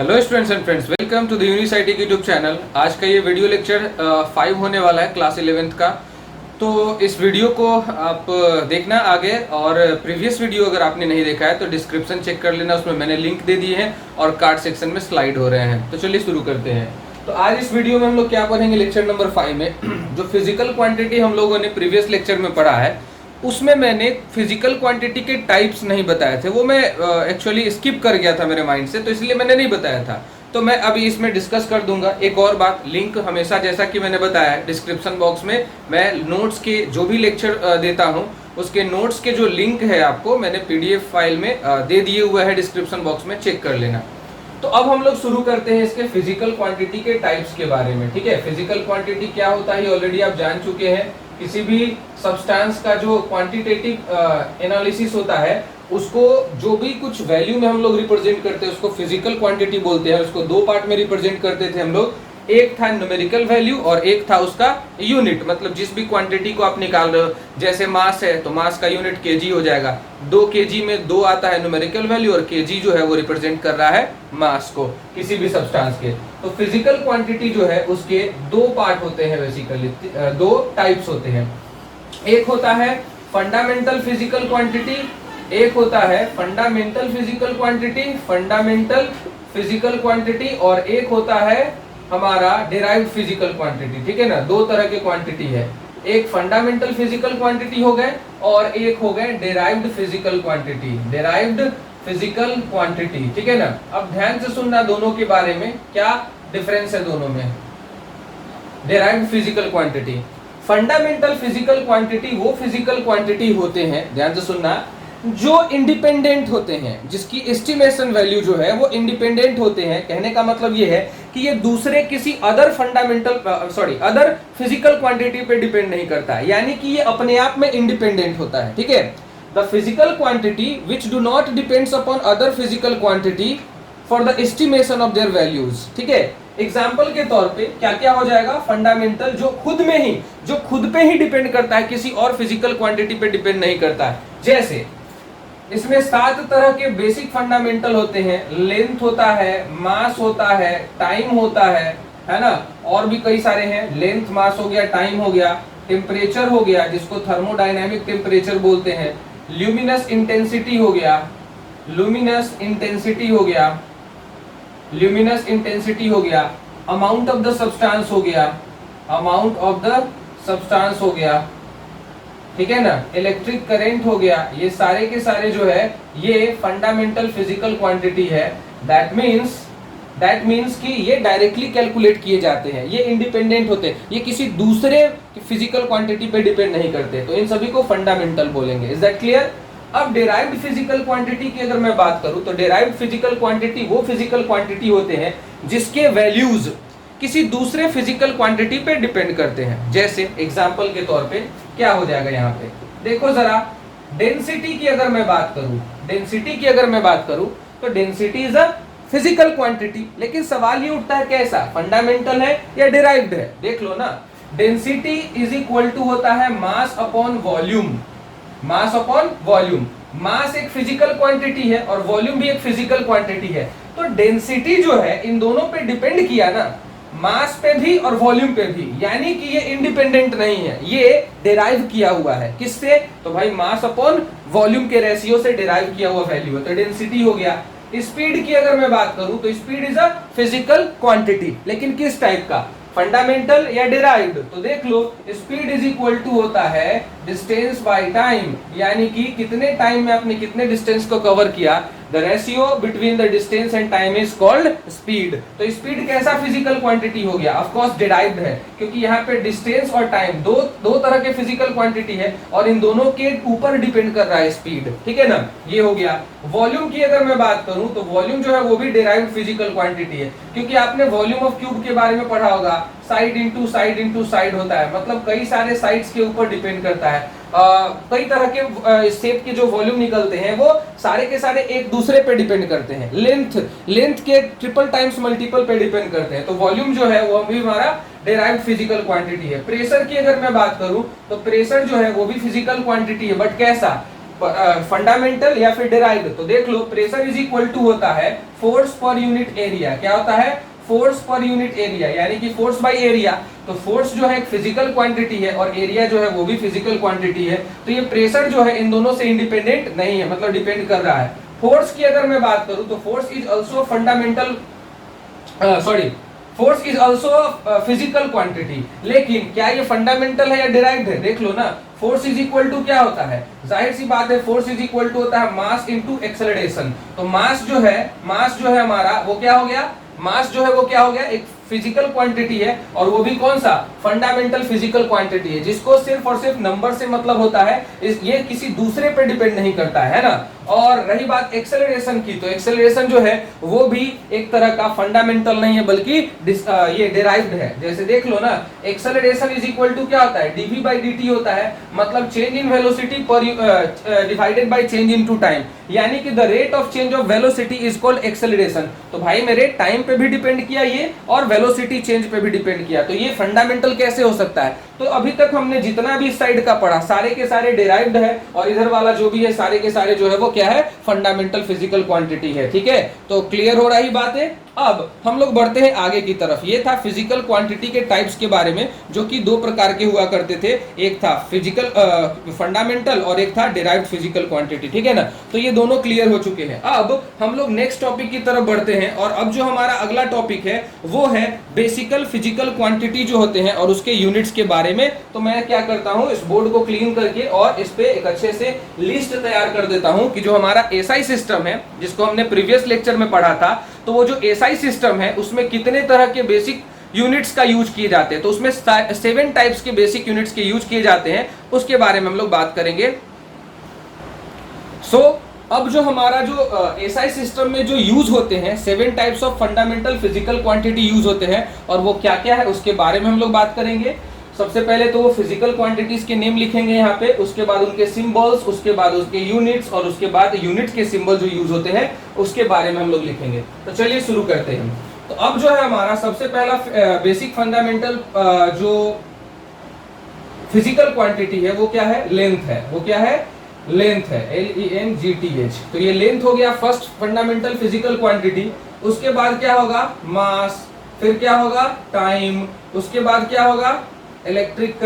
Hello students and friends, welcome to the Unicity YouTube channel. आज का ये video lecture 5 होने वाला है क्लास 11th का। तो इस वीडियो को आप देखना आगे, और प्रीवियस वीडियो अगर आपने नहीं देखा है तो डिस्क्रिप्शन चेक कर लेना, उसमें मैंने लिंक दे दिए हैं और कार्ड सेक्शन में स्लाइड हो रहे हैं। तो चलिए शुरू करते हैं। तो आज इस वीडियो में हम लोग क्या पढ़ेंगे, लेक्चर नंबर 5 में जो फिजिकल क्वांटिटी हम लोगों ने प्रीवियस लेक्चर में पढ़ा है उसमें मैंने फिजिकल क्वांटिटी के टाइप्स नहीं बताए थे। वो मैं एक्चुअली स्किप कर गया था मेरे माइंड से, तो इसलिए मैंने नहीं बताया था। तो मैं अभी इसमें डिस्कस कर दूंगा। एक और बात, लिंक हमेशा जैसा कि मैंने बताया डिस्क्रिप्शन बॉक्स में मैं नोट्स के जो भी लेक्चर देता हूं उसके नोट्स के जो लिंक है आपको मैंने पीडीएफ फाइल में दे दिए हुए है, डिस्क्रिप्शन बॉक्स में चेक कर लेना। तो अब हम लोग शुरू करते हैं इसके फिजिकल क्वांटिटी के टाइप्स के बारे में। ठीक है, फिजिकल क्वांटिटी क्या होता है ऑलरेडी आप जान चुके हैं। किसी भी सब्सटेंस का जो क्वांटिटेटिव एनालिसिस होता है उसको जो भी कुछ वैल्यू में हम लोग रिप्रेजेंट करते हैं उसको फिजिकल क्वांटिटी बोलते हैं। उसको दो पार्ट में रिप्रेजेंट करते थे हम लोग, एक था न्यूमेरिकल वैल्यू और एक था उसका यूनिट। मतलब जिस भी क्वांटिटी को आप निकाल रहे हो, जैसे मास है तो मास का यूनिट केजी हो जाएगा। 2 केजी में 2 आता है न्यूमेरिकल वैल्यू, और केजी जो है वो रिप्रेजेंट कर रहा है मास को किसी भी सब्सटेंस के। तो फिजिकल क्वांटिटी जो है उसके 2 पार्ट होते हैं, बेसिकली 2 टाइप्स होते हैं। एक होता है फंडामेंटल फिजिकल क्वांटिटी, एक होता है fundamental physical quantity, fundamental physical quantity, और एक होता है हमारा डिराइव्ड फिजिकल क्वांटिटी। ठीक है ना, 2 तरह के क्वांटिटी है। एक फंडामेंटल फिजिकल क्वांटिटी हो गए और एक हो गए derived physical quantity, derived physical quantity. ठीक है ना, अब ध्यान से सुनना दोनों के बारे में, क्या डिफरेंस है दोनों में। Derived physical quantity, fundamental physical quantity वो फिजिकल क्वांटिटी होते हैं, ध्यान से सुनना, जो इंडिपेंडेंट होते हैं, जिसकी एस्टिमेशन वैल्यू जो है वो इंडिपेंडेंट होते हैं। कहने का मतलब ये है कि ये दूसरे किसी अदर अदर फिजिकल क्वांटिटी पे डिपेंड नहीं करता है, यानी कि ये अपने आप में इंडिपेंडेंट होता है। ठीक है, the physical quantity which do not depends upon other physical quantity for the estimation of their values. ठीक है, एग्जाम्पल के तौर पे क्या क्या हो जाएगा, फंडामेंटल जो खुद पे ही डिपेंड करता है, किसी और फिजिकल क्वांटिटी पे डिपेंड नहीं करता है। जैसे इसमें 7 तरह के बेसिक फंडामेंटल होते हैं। लेंथ होता है, मास होता है, टाइम होता है ना, और भी कई सारे हैं। लेंथ, मास हो गया, टाइम हो गया, टेम्परेचर हो गया जिसको थर्मोडायनामिक टेम्परेचर बोलते हैं, ल्यूमिनस इंटेंसिटी हो गया, ल्यूमिनस इंटेंसिटी हो गया, ल्यूमिनस इंटेंसिटी हो गया, अमाउंट ऑफ द सब्सटेंस हो गया, अमाउंट ऑफ द सब्सटेंस हो गया। ठीक है ना, इलेक्ट्रिक करंट हो गया। ये सारे के सारे जो है ये फंडामेंटल फिजिकल क्वांटिटी है। दैट मींस कि ये डायरेक्टली कैलकुलेट किए जाते हैं, ये इंडिपेंडेंट होते हैं, ये किसी दूसरे फिजिकल क्वांटिटी पे डिपेंड नहीं करते, तो इन सभी को फंडामेंटल बोलेंगे। Is that clear. अब डिराइव्ड फिजिकल क्वांटिटी की अगर मैं बात करूं तो डिराइव्ड फिजिकल क्वांटिटी वो फिजिकल क्वांटिटी होते हैं जिसके वैल्यूज किसी दूसरे फिजिकल क्वांटिटी पे डिपेंड करते हैं। जैसे एग्जांपल के तौर पे क्या हो जाएगा, यहाँ पे देखो जरा, डेंसिटी की अगर मैं बात करूं, तो density is a physical quantity. लेकिन सवाल ये उठता है कैसा, फंडामेंटल है या डिराइव्ड है। देख लो ना, डेंसिटी इज इक्वल टू होता है mass upon volume, mass upon volume. Mass एक फिजिकल क्वांटिटी है और वॉल्यूम भी एक फिजिकल क्वांटिटी है। तो डेंसिटी जो है इन दोनों पे डिपेंड किया ना, मास पे भी और वॉल्यूम पे भी, यानी कि ये इंडिपेंडेंट नहीं है, ये डिराइव किया हुआ है। किससे, तो भाई मास अपॉन वॉल्यूम के रेशियो से डिराइव किया हुआ वैल्यू है, तो डेंसिटी हो गया। स्पीड की अगर मैं बात करूं तो speed is a physical quantity, लेकिन किस टाइप का, फंडामेंटल या डिराइव्ड। तो देख लो, स्पीड इज इक्वल टू होता है डिस्टेंस बाय टाइम, यानी कि कितने टाइम में आपने कितने डिस्टेंस को कवर किया। The ratio between the distance and time is called speed. तो स्पीड कैसा फिजिकल क्वांटिटी हो गया, ऑफ कोर्स डिराइव्ड है, क्योंकि यहाँ पे डिस्टेंस और टाइम दो तरह के फिजिकल क्वांटिटी है और इन दोनों के ऊपर डिपेंड कर रहा है स्पीड। ठीक है ना, ये हो गया। वॉल्यूम की अगर मैं बात करूं तो वॉल्यूम जो है वो भी डिराइव्ड फिजिकल क्वांटिटी है, क्योंकि आपने वॉल्यूम ऑफ क्यूब के बारे में पढ़ा होगा, साइड इंटू साइड होता है, मतलब कई सारे साइड्स के ऊपर डिपेंड करता है। कई तरह के शेप के जो वॉल्यूम निकलते हैं वो सारे के सारे एक दूसरे पे डिपेंड करते हैं। लेंथ के ट्रिपल टाइम्स मल्टीपल पे डिपेंड करते हैं। तो वॉल्यूम जो है वो भी हमारा डिराइव्ड फिजिकल क्वांटिटी है। प्रेशर की अगर मैं बात करूं तो प्रेशर जो है वो भी फिजिकल क्वांटिटी है, बट कैसा, फंडामेंटल या फिर डिराइव्ड, तो देख लो प्रेशर इज इक्वल टू होता है फोर्स पर यूनिट एरिया। क्या होता है? फोर्स पर यूनिट एरिया, यानी कि फोर्स बाय एरिया। तो फोर्स जो है एक फिजिकल क्वांटिटी है और एरिया जो है वो भी फिजिकल क्वांटिटी है। तो ये प्रेशर जो है इन दोनों से इंडिपेंडेंट नहीं है, मतलब डिपेंड कर रहा है। फोर्स की अगर मैं बात करूं तो force is also fundamental, force is also physical quantity. लेकिन क्या ये फंडामेंटल है या डिराइव्ड है? देख लो ना, फोर्स इज इक्वल टू क्या होता है? जाहिर सी बात है, फोर्स इज इक्वल टू होता है मास इनटू एक्सेलरेशन। तो मास जो है हमारा वो क्या हो गया? मास जो है वो क्या हो गया? एक फिजिकल क्वांटिटी है, और वो भी कौन सा? फंडामेंटल फिजिकल क्वांटिटी है, जिसको सिर्फ और सिर्फ नंबर से मतलब होता है, ये किसी दूसरे पे डिपेंड नहीं करता है ना। और रही बात एक्सेलरेशन की, तो एक्सेलरेशन जो है वो भी एक तरह का फंडामेंटल नहीं है, बल्कि ये डिराइव्ड है। जैसे देख लो ना, एक्सेलरेशन इज इक्वल टू क्या होता है? dv by dt होता है, मतलब चेंज इन वेलोसिटी पर divided by change in to time, यानी कि the rate of change of velocity is called acceleration. तो भाई मेरे टाइम पे भी डिपेंड किया ये, और वेलोसिटी चेंज पे भी डिपेंड किया, तो ये फंडामेंटल कैसे हो सकता है? तो अभी तक हमने जितना भी इस साइड का पढ़ा सारे के सारे डिराइव्ड है, और इधर वाला जो भी है सारे के सारे जो है वो क्या है? फंडामेंटल फिजिकल क्वांटिटी है। ठीक है, तो क्लियर हो रही बात है। अब हम लोग बढ़ते हैं आगे की तरफ। ये था फिजिकल क्वांटिटी के टाइप्स के बारे में, जो कि दो प्रकार के हुआ करते थे, एक था फिजिकल फंडामेंटल और एक था डिराइव्ड फिजिकल क्वांटिटी। ठीक है ना, तो ये दोनों क्लियर हो चुके हैं। अब हम लोग नेक्स्ट टॉपिक की तरफ बढ़ते हैं, और अब जो हमारा अगला टॉपिक है वो है बेसिकल फिजिकल क्वांटिटी जो होते हैं और उसके यूनिट्स के बारे में। तो मैं क्या करता हूं, इस बोर्ड को क्लीन करके और इस पे एक अच्छे से लिस्ट तैयार कर देता हूं कि जो हमारा एसआई सिस्टम है, जिसको हमने प्रीवियस लेक्चर में पढ़ा था, तो वो जो एसआई सिस्टम है उसमें कितने तरह के बेसिक यूनिट्स का यूज किए जाते हैं। तो उसमें 7 टाइप्स के बेसिक यूनिट्स के यूज किए जाते हैं, उसके बारे में हम लोग बात करेंगे। अब जो हमारा जो एसआई सिस्टम में जो यूज होते हैं, 7 types of fundamental physical quantity use होते हैं, और वो क्या क्या है उसके बारे में हम लोग बात करेंगे। सबसे पहले तो वो फिजिकल क्वांटिटीज के नेम लिखेंगे यहाँ पे, उसके बाद उनके सिंबल्स, उसके बाद उसके यूनिट्स, और उसके बाद यूनिट के सिंबल जो यूज होते हैं उसके बारे में हम लोग लिखेंगे। तो चलिए शुरू करते हैं। तो अब जो है हमारा सबसे पहला बेसिक फंडामेंटल जो फिजिकल क्वांटिटी है वो क्या है? लेंथ है। वो क्या है? लेंथ है, LENGTH। तो ये लेंथ हो गया फर्स्ट फंडामेंटल फिजिकल क्वांटिटी। उसके बाद क्या होगा? मास। फिर क्या होगा? टाइम। उसके बाद क्या होगा? इलेक्ट्रिक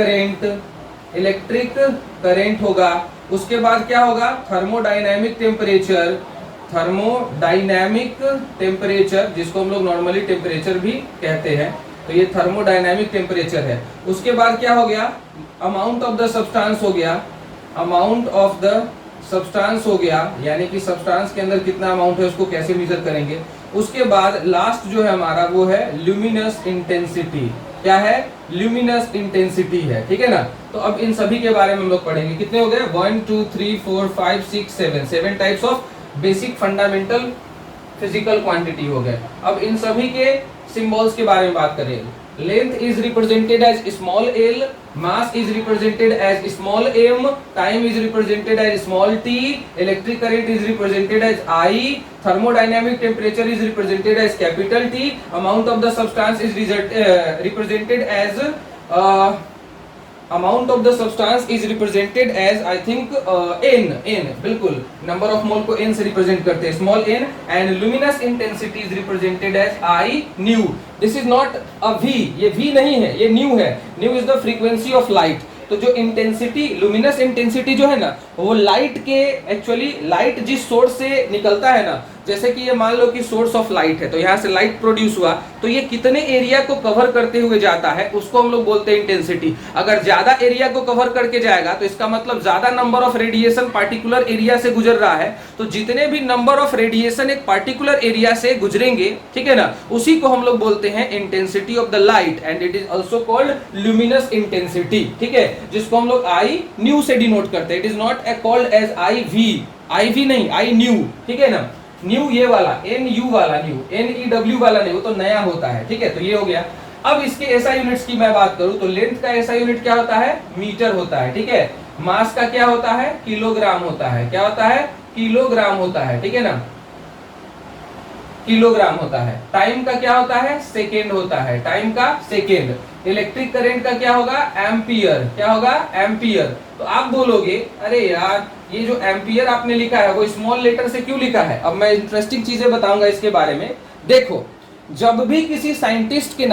करंट होगा। उसके बाद क्या होगा? थर्मोडायनामिक टेम्परेचर, जिसको हम लोग नॉर्मली टेम्परेचर भी कहते हैं, तो ये थर्मोडायनामिक टेम्परेचर है। उसके बाद क्या हो गया? अमाउंट ऑफ द सब्सटेंस हो गया, यानी कि सब्सटेंस के अंदर कितना अमाउंट है उसको कैसे मेजर करेंगे। उसके बाद लास्ट जो है हमारा वो है ल्यूमिनस इंटेंसिटी। क्या है? ल्यूमिनस इंटेंसिटी है। ठीक है ना, तो अब इन सभी के बारे में हम लोग पढ़ेंगे। कितने हो गए? 1 2 3 4 5 6 7 types of basic fundamental physical quantity हो गए। अब इन सभी के सिंबल्स के बारे में बात करेंगे। Length is represented as small l, mass is represented as small m, time is represented as small t, electric current is represented as I, thermodynamic temperature is represented as capital T, amount of the substance is represented as I think n, बिल्कुल number of mole को n से represent करते हैं, small n, and luminous intensity is represented as I nu. This is not a v, ये v नहीं है, ये nu है। Nu is the frequency of light. तो जो इंटेंसिटी, लुमिनस इंटेंसिटी जो है ना, वो लाइट के, एक्चुअली लाइट जिस सोर्स से निकलता है ना, जैसे कि ये मान लो कि सोर्स ऑफ लाइट है, तो यहाँ से लाइट प्रोड्यूस हुआ, तो ये कितने एरिया को कवर करते हुए जाता है उसको हम लोग बोलते हैं इंटेंसिटी। अगर ज्यादा एरिया को कवर करके जाएगा तो इसका मतलब ज्यादा number of radiation particular area से गुजर रहा है। तो जितने भी नंबर ऑफ रेडिएशन एक पार्टिकुलर एरिया से गुजरेंगे, ठीक है ना, उसी को हम लोग बोलते हैं intensity of the light, and it is also called luminous intensity. ठीक है, जिसको हम लोग I न्यू से डिनोट करते हैं। It is not called as IV नहीं, I न्यू। ठीक है ना, न्यू ये वाला NU वाला न्यू, NEW वाला नहीं, वो तो नया होता है। ठीक है, तो ये हो गया। अब इसके एसआई यूनिट्स की मैं बात करूं तो लेंथ का एसआई यूनिट क्या होता है? मीटर होता है। ठीक है, मास का क्या होता है? किलोग्राम होता है। क्या होता है? किलोग्राम होता है। ठीक है ना, किलोग्राम होता है। टाइम का क्या होता है? सेकेंड होता है। टाइम का सेकेंड। इलेक्ट्रिक करंट का क्या होगा, एम्पियर। क्या होगा, एम्पियर। तो आप बोलोगे अरे यार ये जो एम्पियर आपने लिखा है वो स्मॉल लेटर से क्यों लिखा है। अब मैं इंटरेस्टिंग चीजें बताऊंगा इसके बारे में। देखो, जब भी किसी साइंटिस्ट के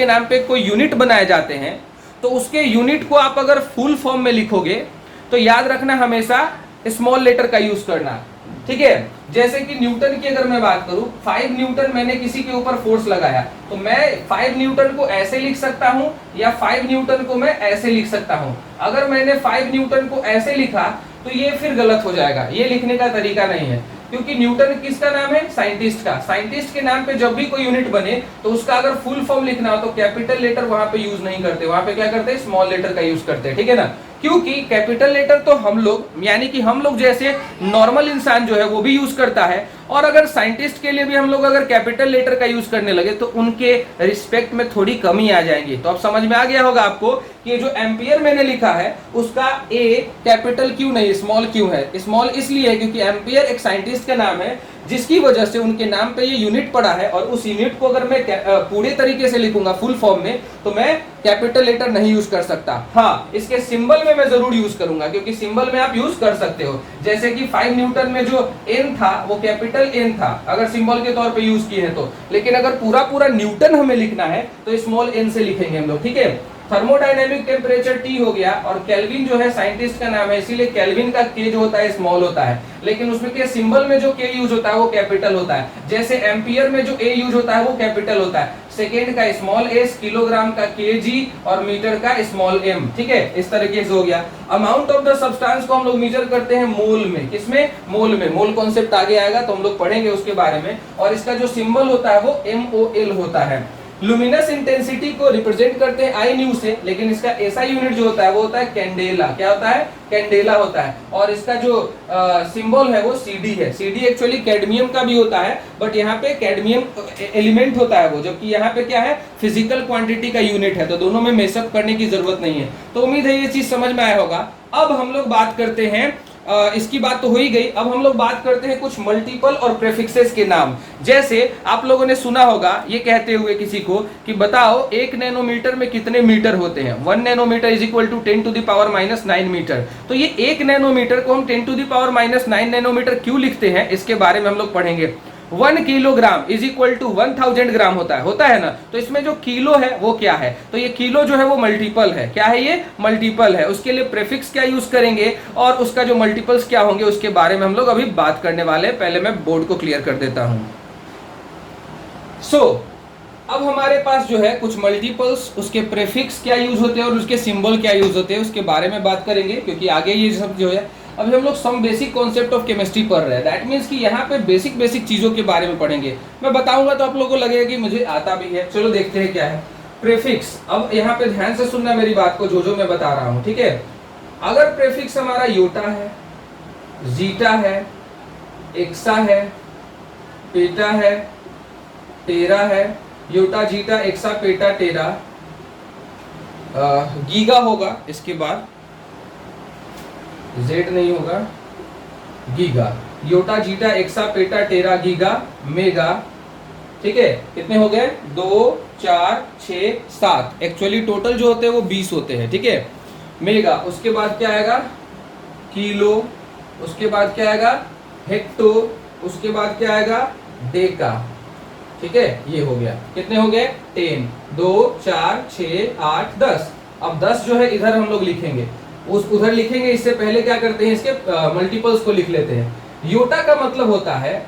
नाम पे कोई यूनिट बनाए जाते हैं तो उसके यूनिट को आप अगर फुल फॉर्म में लिखोगे तो याद रखना हमेशा स्मॉल लेटर का यूज करना, ठीक है। जैसे कि न्यूटन की अगर मैं बात करूं, 5 न्यूटन मैंने किसी के ऊपर फोर्स लगाया तो मैं 5 न्यूटन को ऐसे लिख सकता हूं या 5 न्यूटन को मैं ऐसे लिख सकता हूं। अगर मैंने 5 न्यूटन को ऐसे लिखा तो ये फिर गलत हो जाएगा, ये लिखने का तरीका नहीं है, क्योंकि न्यूटन किसका नाम है, साइंटिस्ट का। साइंटिस्ट के नाम पे जब भी कोई यूनिट बने तो उसका अगर फुल फॉर्म लिखना हो तो कैपिटल लेटर वहां पे यूज नहीं करते, वहां पे क्या करते हैं, स्मॉल लेटर का यूज करते हैं, ठीक है ना। क्योंकि कैपिटल लेटर तो हम लोग यानी कि हम लोग जैसे नॉर्मल इंसान जो है वो भी यूज करता है, और अगर साइंटिस्ट के लिए भी हम लोग अगर कैपिटल लेटर का यूज करने लगे तो उनके रिस्पेक्ट में थोड़ी कमी आ जाएगी। तो अब समझ में आ गया होगा आपको कि ये जो एम्पियर मैंने लिखा है उसका ए कैपिटल क्यों नहीं स्मॉल क्यों है। स्मॉल इसलिए है क्योंकि एम्पियर एक साइंटिस्ट का नाम है जिसकी वजह से उनके नाम पे ये यूनिट पड़ा है, और उस यूनिट को अगर मैं पूरे तरीके से लिखूंगा फुल फॉर्म में तो मैं कैपिटल लेटर नहीं यूज कर सकता। हाँ, इसके सिंबल में मैं जरूर यूज करूंगा, क्योंकि सिंबल में आप यूज कर सकते हो। जैसे कि 5 न्यूटन में जो एन था वो कैपिटल एन था अगर सिंबल के तौर पे यूज किए हैं तो, लेकिन अगर पूरा पूरा न्यूटन हमें लिखना है तो स्मॉल एन से लिखेंगे हम लोग, ठीक है। थर्मोडायनेमिक टेम्परेचर T हो गया, और केल्विन जो है साइंटिस्ट का नाम है इसीलिए केल्विन का K जो होता है स्मॉल होता है, लेकिन उसमें के सिंबल में जो K यूज होता है वो कैपिटल होता है। जैसे एम्पियर में जो A यूज होता है वो कैपिटल होता है, सेकेंड का स्मॉल s, किलोग्राम का kg और मीटर का स्मॉल m, ठीक है। इस तरीके से हो गया। अमाउंट ऑफ द सब्सटेंस को हम लोग मेजर करते हैं मोल में। किसमें, मोल में। मोल कॉन्सेप्ट आगे आएगा तो हम लोग पढ़ेंगे उसके बारे में। और इसका जो सिंबल होता है वो MOL होता है। लुमिनस इंटेंसिटी को रिप्रेजेंट करते हैं आई न्यू से, लेकिन इसका एसआई यूनिट जो होता है वो होता है कैंडेला। क्या होता है, कैंडेला होता है। और इसका जो सिंबल है वो सीडी है। सीडी एक्चुअली कैडमियम का भी होता है, बट यहाँ पे कैडमियम एलिमेंट होता है वो, जबकि यहाँ पे क्या है, फिजिकल क्वांटिटी का यूनिट है, तो दोनों में मेसअप करने की जरूरत नहीं है। तो उम्मीद है ये चीज समझ में आया होगा। अब हम लोग बात करते हैं, इसकी बात तो हो ही गई, अब हम लोग बात करते हैं कुछ मल्टीपल और प्रेफिक्सेस के नाम। जैसे आप लोगों ने सुना होगा ये कहते हुए किसी को कि बताओ 1 नैनोमीटर में कितने मीटर होते हैं। 1 nanometre is equal to 10 to the power -9 metre. तो ये 1 नैनोमीटर को हम 10 टू द पावर -9 नैनोमीटर क्यों लिखते हैं इसके बारे में हम लोग पढ़ेंगे। 1 किलोग्राम इज इक्वल टू 1000 ग्राम होता है ना। तो इसमें जो किलो है वो क्या है, तो ये किलो जो है वो मल्टीपल है। क्या है, ये मल्टीपल है। उसके लिए प्रेफिक्स क्या यूज करेंगे और उसका जो मल्टीपल्स क्या होंगे उसके बारे में हम लोग अभी बात करने वाले हैं। पहले मैं बोर्ड को क्लियर कर देता हूं। अब हमारे पास जो है कुछ मल्टीपल्स, उसके प्रेफिक्स क्या यूज होते हैं और उसके सिंबल क्या यूज होते हैं उसके बारे में बात करेंगे, क्योंकि आगे ये सब जो है अभी हम लोग some basic concept of chemistry पढ़ रहे हैं। दैट मीन्स कि यहाँ पे बेसिक चीजों के बारे में पढ़ेंगे। मैं बताऊंगा तो आप लोगों को लगेगा कि मुझे आता भी है। चलो देखते हैं क्या है प्रेफिक्स। अब यहाँ पे ध्यान से सुनना मेरी बात को, जो मैं बता रहा हूँ, ठीक है। अगर प्रेफिक्स हमारा योटा है, जीटा है, एक्सा है, पेटा है, टेरा है, yotta, zetta, exa, peta, tera, giga होगा, इसके बाद जेड नहीं होगा, giga, yotta, zetta, exa, peta, tera, giga, mega, ठीक है। कितने हो गए, 2 4 6 7, एक्चुअली टोटल जो होते हैं वो 20 होते हैं, ठीक है। मेगा, उसके बाद क्या आएगा, किलो, उसके बाद क्या आएगा, हेक्टो, उसके बाद क्या आएगा, डेका, ठीक है। ये हो गया, कितने हो गए, 10, 2 4 6 8 10। अब 10 जो है इधर हम लोग लिखेंगे, उधर लिखेंगे। इससे पहले क्या करते हैं, इसके मल्टीपल्स को लिख लेते हैं। योटा का मतलब होता है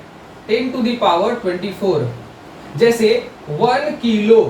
10 टू द पावर 24। जैसे 1 किलो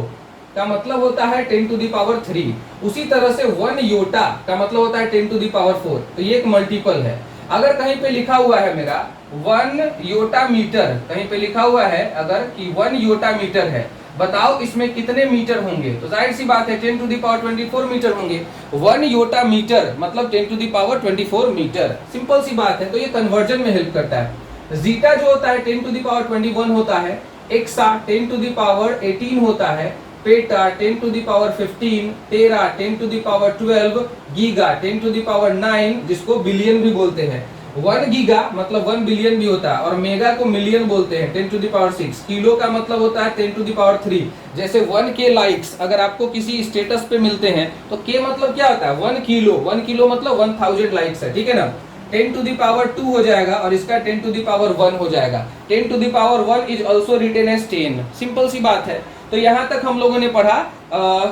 का मतलब होता है 10 टू द पावर 3। उसी तरह से 1 योटा का मतलब होता है 10 टू द पावर 4। तो ये एक मल्टीपल है। अगर कहीं पे लिखा हुआ है मेरा 1 योटा मीटर, कहीं पे लिखा हुआ है अगर कि 1 योटा मीटर है, बताओ इसमें कितने मीटर होंगे, तो जाहिर सी बात है 10 टू द पावर 24 मीटर होंगे। 1 योटा मीटर मतलब 10 to the power 24 metre, simple सी बात है। तो ये कन्वर्जन में हेल्प करता है। जीटा जो होता है 10 टू द पावर 21 होता है, एक्सा 10 टू द पावर 18 होता है, peta 10 to the power 15, tera 10 to the power 12, giga 10 to the power 9 जिसको बिलियन भी बोलते हैं, 1 गीगा मतलब 1 बिलियन भी होता है, और मेगा को मिलियन बोलते हैं 10 टू द पावर 6। किलो का मतलब होता है 10 टू द पावर 3। जैसे 1 के लाइक्स अगर आपको किसी स्टेटस पे मिलते हैं तो के मतलब क्या होता है 1 किलो, 1 किलो मतलब 1000 लाइक्स है, ठीक है ना। 10 टू द पावर 2 हो जाएगा और इसका 10 टू द पावर 1 हो जाएगा। 10 to the power 1 is also written as 10। Simple सी बात है। तो यहाँ तक हम लोगों ने पढ़ा,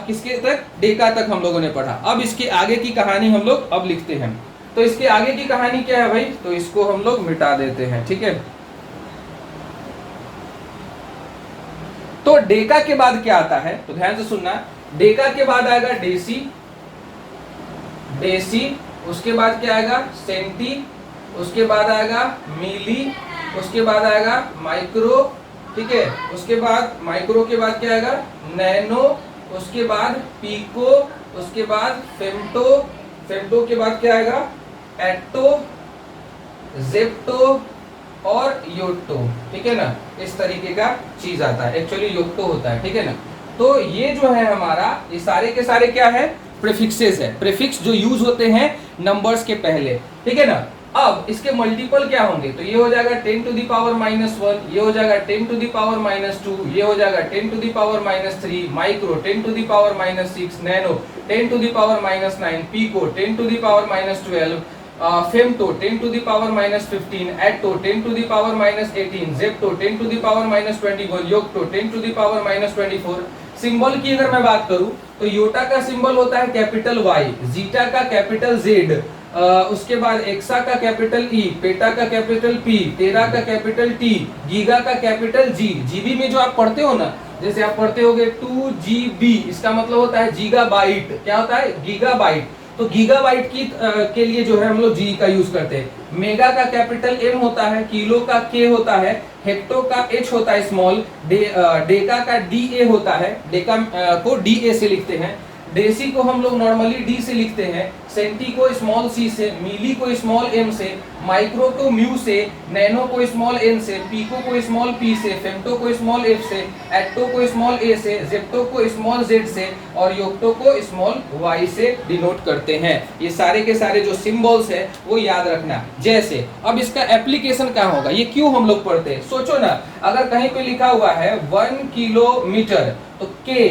किसके तक, डेका तक हम लोगों ने पढ़ा। अब इसके आगे की कहानी हम लोग अब लिखते हैं। तो इसके आगे की कहानी क्या है भाई, तो इसको हम लोग मिटा देते हैं, ठीक है। तो डेका के बाद क्या आता है, तो ध्यान से सुनना। डेका के बाद आएगा डेसी, डेसी उसके बाद क्या आएगा सेंटी, उसके बाद आएगा मिली, उसके बाद आएगा माइक्रो, ठीक है। उसके बाद माइक्रो के बाद क्या आएगा नैनो, उसके बाद पीको, उसके बाद फेम्टो, फेम्टो के बाद क्या आएगा एटो, जेप्टो और योटो, ठीक है ना। इस तरीके का चीज आता है, एक्चुअली योटो होता है, ठीक है ना। तो ये जो है हमारा, ये सारे के सारे क्या है प्रीफिक्सेस है, प्रीफिक्स जो यूज होते हैं नंबर्स के पहले, ठीक है ना। अब इसके मल्टीपल क्या होंगे, तो ये हो जाएगा 10 टू द पावर -1, ये हो जाएगा 10 टू द पावर -2, ये हो जाएगा 10 to the power -3, micro 10 to the power -6, nano 10 to the power -9, pico 10 to the power -12, femto 10 to the power -15, atto 10 to the power -18, zepto 10 to the power -21, yocto 10 to the power -24। Symbol की अगर मैं बात करूं तो Yotta का symbol होता है capital Y, zeta का कैपिटल जेड, उसके बाद एक्सा का कैपिटल ई, पेटा का कैपिटल पी, टेरा का कैपिटल टी, गीगा का कैपिटल जी। जीबी में जो आप पढ़ते हो ना, जैसे आप पढ़ते होगे 2GB, इसका मतलब होता है गीगाबाइट। क्या होता है गीगाबाइट। तो गीगाबाइट की के लिए जो है हम लोग जी का यूज करते हैं। मेगा का कैपिटल एम होता है, किलो का के होता है, हेक्टो का एच होता है स्मॉल, डेका का डी ए होता है, डेका को डी ए से लिखते हैं, डेसी को हम लोग नॉर्मली डी से लिखते हैं, सेंटी को स्मॉल सी से, मिली को स्मॉल एम से, माइक्रो को म्यू से, नैनो को स्मॉल एन से, पीको को स्मॉल पी से, फेम्टो को स्मॉल एफ से, एटो को स्मॉल ए से, जेप्टो को स्मॉल जेड से और योक्टो को स्मॉल वाई से डिनोट करते हैं। ये सारे के सारे जो सिंबल्स है वो याद रखना। जैसे अब इसका एप्लीकेशन क्या होगा, ये क्यों हम लोग पढ़ते हैं, सोचो ना। अगर कहीं पे लिखा हुआ है 1 किलोमीटर, तो के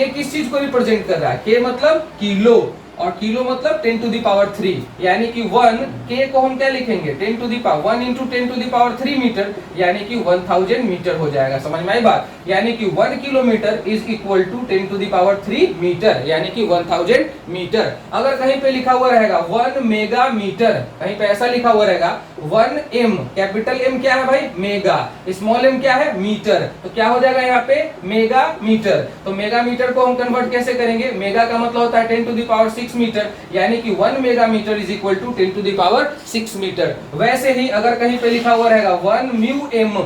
किस चीज को रिप्रेजेंट कर रहा है, के मतलब किलो, और किलो मतलब 10 टू द पावर 3, यानी कि 1 के को हम क्या लिखेंगे 10 to the power 1 into 10 to the power 3 metre, यानी कि 1000 मीटर हो जाएगा। समझ में आई बात। यानी कि 1 kilometre is equal to 10 to the power 3 metre, यानी कि 1000 मीटर। अगर कहीं पे लिखा हुआ रहेगा 1 मेगा मीटर, कहीं पे ऐसा लिखा हुआ रहेगा 1 एम, कैपिटल एम क्या है भाई मेगा, स्मॉल एम क्या है मीटर, तो क्या हो जाएगा यहाँ पे मेगा मीटर। तो मेगा मीटर को हम कन्वर्ट कैसे करेंगे, मेगा का मतलब होता है 10 टू द पावर 6 मीटर, यानी कि 1 mega metre is equal to 10 to the power 6 metre. वैसे ही अगर कहीं पे लिखा हुआ रहेगा 1 म्यू एम,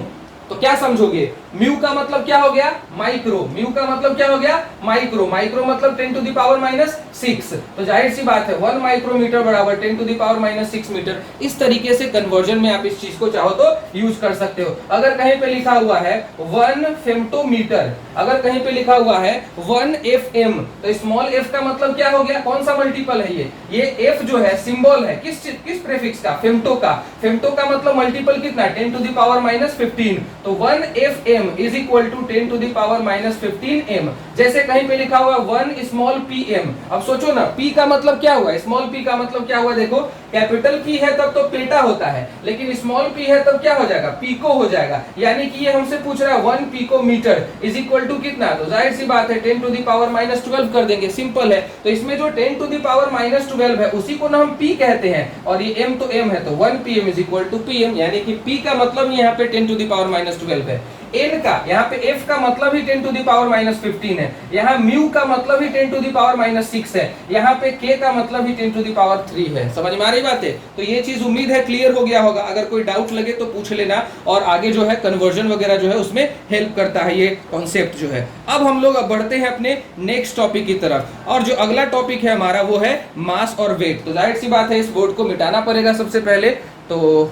तो क्या समझोगे, म्यू का मतलब क्या हो गया माइक्रो, म्यू का मतलब क्या हो गया माइक्रो, माइक्रो मतलब 10 टू द पावर -6, तो जाहिर सी बात है 1 माइक्रोमीटर बराबर 10 टू द पावर -6 मीटर। इस तरीके से कन्वर्जन में आप इस चीज को चाहो तो यूज कर सकते हो। अगर कहीं पे लिखा हुआ है 1 फेम्टोमीटर, अगर कहीं पे लिखा हुआ है 1 एफएम, तो स्मॉल एफ का मतलब क्या हो गया, कौन सा मल्टीपल है ये एफ जो है सिंबल है किस प्रीफिक्स का, फेम्टो का। फेम्टो का मतलब मल्टीपल कितना 10 टू द पावर -15, तो 1 FM is equal to 10 to the power -15 M. जैसे कहीं पे लिखा हुआ 1 स्मॉल पीएम, अब सोचो ना पी का मतलब क्या हुआ, स्मॉल पी का मतलब क्या हुआ, देखो कैपिटल पी है तब तो पेटा होता है, लेकिन स्मॉल पी है तब क्या हो जाएगा पीको हो जाएगा। यानी कि ये हमसे पूछ रहा है 1 pico metre is equal to कितना, तो जाहिर सी बात है 10 टू द पावर -12 कर देंगे, सिंपल है। तो इसमें जो 10 टू द पावर -12 है उसी को ना हम पी कहते हैं, और ये एम तो एम है, तो 1 PM is equal to PM, यानी कि पी का मतलब यहाँ पे 10 टू द पावर -12 है। एन का यहाँ पे एफ का मतलब ही 10 टू द पावर -15 है, यहाँ म्यू का मतलब ही 10 टू द पावर -6 है, यहाँ पे के का मतलब ही 10 टू द पावर 3 है। समझ में आ रही बात है। तो ये चीज उम्मीद है क्लियर हो गया होगा। अगर कोई डाउट लगे तो पूछ लेना, और आगे जो है कन्वर्जन वगैरह जो है उसमें हेल्प करता है ये कॉन्सेप्ट जो है। अब हम लोग बढ़ते हैं अपने नेक्स्ट टॉपिक की तरफ, और जो अगला टॉपिक है हमारा वो है मास और वेट। तो जाहिर सी बात है इस बोर्ड को मिटाना पड़ेगा सबसे पहले। तो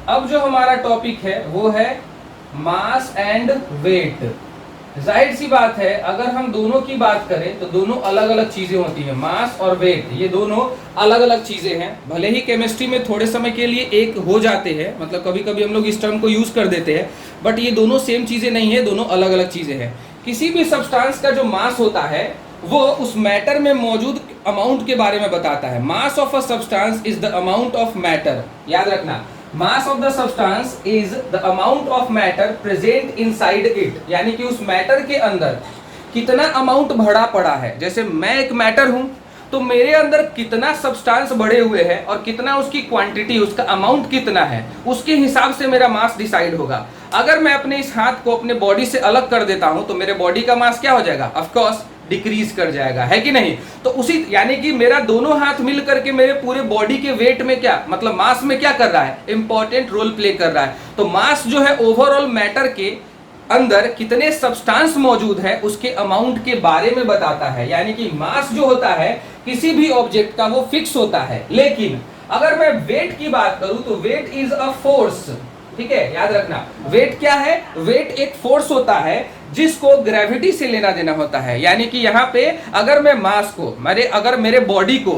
अब जो हमारा टॉपिक है वो है मास एंड वेट। जाहिर सी बात है अगर हम दोनों की बात करें तो दोनों अलग अलग चीजें होती हैं, मास और वेट ये दोनों अलग अलग चीजें हैं। भले ही केमिस्ट्री में थोड़े समय के लिए एक हो जाते हैं, मतलब कभी कभी हम लोग इस टर्म को यूज कर देते हैं, बट ये दोनों सेम चीजें नहीं है, दोनों अलग अलग चीजें हैं। किसी भी सब्सटेंस का जो मास होता है वो उस मैटर में मौजूद अमाउंट के बारे में बताता है। Mass of a substance is the amount of matter, याद रखना, मास of the substance is the amount of matter present inside it, यानी कि उस मैटर के अंदर कितना अमाउंट भरा पड़ा है। जैसे मैं एक मैटर हूं तो मेरे अंदर कितना सब्सटेंस भरे हुए हैं और कितना उसकी क्वांटिटी, उसका अमाउंट कितना है, उसके हिसाब से मेरा मास डिसाइड होगा। अगर मैं अपने इस हाथ को अपने बॉडी से अलग कर देता हूं तो मेरे बॉडी का मास क्या हो जाएगा, ऑफ कोर्स डिक्रीज कर जाएगा, है कि नहीं। तो उसी यानी कि मेरा दोनों हाथ मिल करके मेरे पूरे बॉडी के वेट में क्या मतलब मास में क्या कर रहा है, इंपॉर्टेंट रोल प्ले कर रहा है। तो मास जो है ओवरऑल मैटर के अंदर कितने सब्सटेंस मौजूद है उसके अमाउंट के बारे में बताता है। यानी कि मास जो होता है किसी भी ऑब्जेक्ट का वो फिक्स होता है। लेकिन अगर मैं वेट की बात करूं तो वेट इज अ फोर्स, ठीक है, याद रखना वेट क्या है, वेट एक फोर्स होता है जिसको ग्रेविटी से लेना देना होता है। यानी कि यहाँ पे अगर मैं मास को अगर मेरे बॉडी को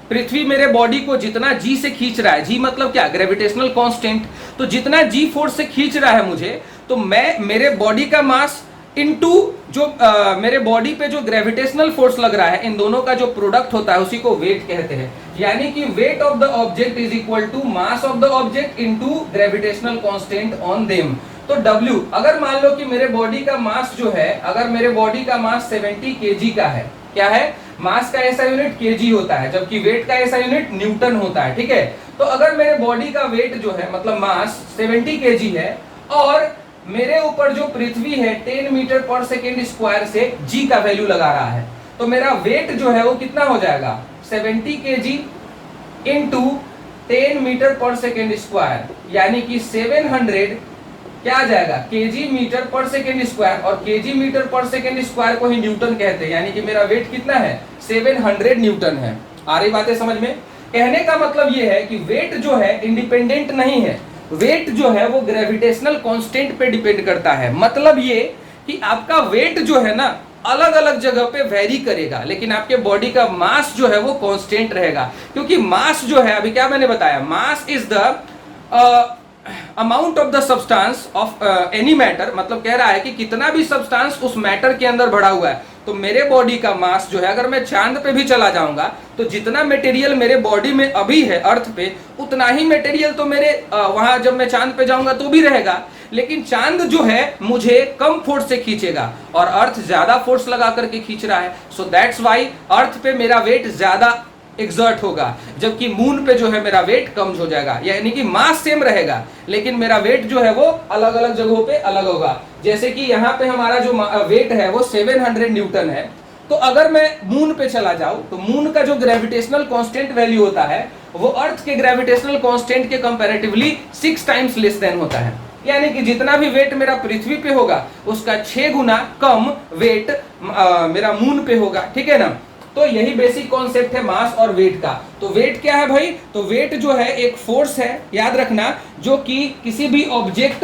पृथ्वी मेरे बॉडी को जितना जी से खींच रहा है, जी मतलब क्या, ग्रेविटेशनल कांस्टेंट, तो जितना जी फोर्स से खींच रहा है मुझे, तो मैं मेरे बॉडी का मास इनटू जो मेरे बॉडी पे जो ग्रेविटेशनल फोर्स लग रहा है, इन दोनों का जो प्रोडक्ट होता है उसी को वेट कहते हैं। यानी कि weight of the object is equal to mass of the object into gravitational constant on them. तो W, अगर मान लो कि मेरे बॉडी का मास जो है, अगर मेरे बॉडी का मास 70 kg का है, क्या है, मास का ऐसा यूनिट kg होता है, जबकि वेट का ऐसा यूनिट न्यूटन होता है, ठीक है। तो अगर मेरे बॉडी का वेट जो है मतलब मास 70 kg है और मेरे ऊपर जो पृथ्वी है 10 मीटर पर सेकेंड स्क्वायर से g का वैल्यू लगा रहा है, तो मेरा वेट जो है वो कितना हो जाएगा, 70 kg इंटू 10 मीटर पर सेकेंड स्क्वायर, यानी कि 700 क्या आ जाएगा, केजी मीटर पर सेकेंड स्क्वायर, और केजी मीटर पर सेकेंड स्क्वायर को ही न्यूटन कहते हैं। यानी कि मेरा वेट कितना है, 700 न्यूटन है। आ रही बातें समझ में। कहने का मतलब ये है कि वेट जो है इंडिपेंडेंट नहीं है, वेट जो है वो ग्रेविटेशनल कांस्टेंट पे डिपेंड करता है। मतलब ये कि आपका वेट जो है ना अलग अलग जगह पे वेरी करेगा, लेकिन आपके बॉडी का मास जो है वो कांस्टेंट रहेगा। क्योंकि मास जो है, अभी क्या मैंने बताया, mass is the amount of the substance of any matter, मतलब कह रहा है कि कितना भी सब्सटेंस उस मैटर के अंदर भरा हुआ है। तो मेरे बॉडी का मास जो है, अगर मैं चांद पे भी चला जाऊंगा तो जितना मटेरियल मेरे बॉडी में अभी है अर्थ पे, उतना ही मटेरियल तो मेरे वहां जब मैं चांद पे जाऊंगा तो भी रहेगा। लेकिन चांद जो है मुझे कम फोर्स से खींचेगा और अर्थ ज्यादा फोर्स लगा करके खींच रहा है। सो दैट्स वाई अर्थ पे मेरा वेट ज्यादा एक्सर्ट होगा, जबकि मून पे जो है मेरा वेट कम हो जाएगा। यानी कि मास सेम रहेगा लेकिन मेरा वेट जो है वो अलग अलग जगहों पे अलग होगा। जैसे कि यहाँ पे हमारा जो वेट है वो 700 न्यूटन है, तो अगर मैं मून पे चला जाऊं तो मून का जो ग्रेविटेशनल कांस्टेंट वैल्यू होता है वो अर्थ के ग्रेविटेशनल कांस्टेंट के कंपैरेटिवली 6 टाइम्स लेस देन होता है। यानी कि जितना भी वेट मेरा पृथ्वी पे होगा उसका 6 गुना कम वेट मेरा मून पे होगा, ठीक है ना। तो यही बेसिक कॉन्सेप्ट है मास और वेट का। तो वेट क्या है भाई, तो वेट जो है एक फोर्स है, याद रखना, जो कि किसी भी ऑब्जेक्ट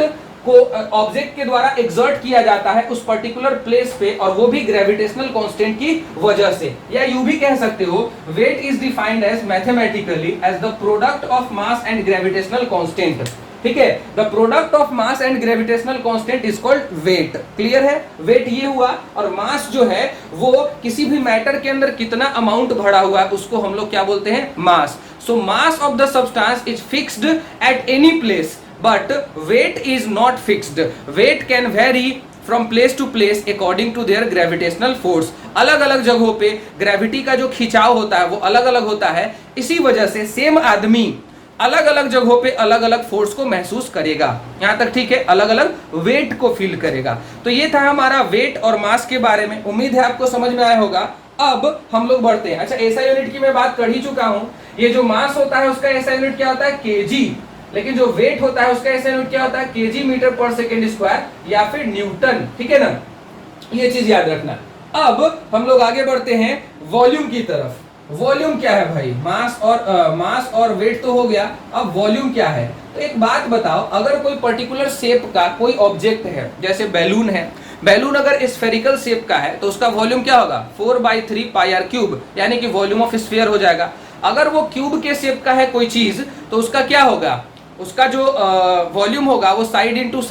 के द्वारा एक्सर्ट किया जाता है उस पर्टिकुलर प्लेस पे, और वो भी ग्रेविटेशनल कांस्टेंट की वजह से। या यूं भी कह सकते हो, weight is defined as mathematically as the product of mass and gravitational constant, ठीक है। The product of mass and gravitational constant is called weight. Clear है, वेट ये हुआ। और मास जो है वो किसी भी मैटर के अंदर कितना अमाउंट भरा हुआ है उसको हम लोग क्या बोलते हैं, mass. So mass of the substance is fixed at any place but weight is not fixed. Weight can vary from place to place according to their gravitational force. अलग अलग जगहों पे ग्रेविटी का जो खिंचाव होता है वो अलग अलग होता है। इसी वजह से सेम आदमी अलग अलग जगहों पे अलग अलग फोर्स को महसूस करेगा। यहां तक ठीक है, अलग अलग वेट को फील करेगा। तो ये था हमारा वेट और मास के बारे में। उम्मीद है आपको समझ में आया होगा। अब हम लोग बढ़ते हैं। अच्छा, ऐसा यूनिट की मैं बात कर ही चुका हूं। ये जो मास होता है उसका ऐसा यूनिट क्या होता है, केजी। लेकिन जो वेट होता है उसका ऐसा यूनिट क्या होता है, केजी मीटर पर सेकेंड स्क्वायर या फिर न्यूटन, ठीक है ना। ये चीज याद रखना। अब हम लोग आगे बढ़ते हैं वॉल्यूम की तरफ। वॉल्यूम क्या है भाई, मास और वेट तो हो गया, अब वॉल्यूम क्या है। तो एक बात बताओ, अगर कोई पर्टिकुलर शेप का कोई ऑब्जेक्ट है, जैसे बैलून है, बैलून अगर स्फेरिकल शेप का है तो उसका वॉल्यूम क्या होगा 4/3 पाई आर क्यूब, यानी कि वॉल्यूम ऑफ स्फीयर हो जाएगा। अगर वो क्यूब के शेप का है कोई चीज तो उसका क्या होगा, उसका जो वॉल्यूम होगा वो साइड इंटू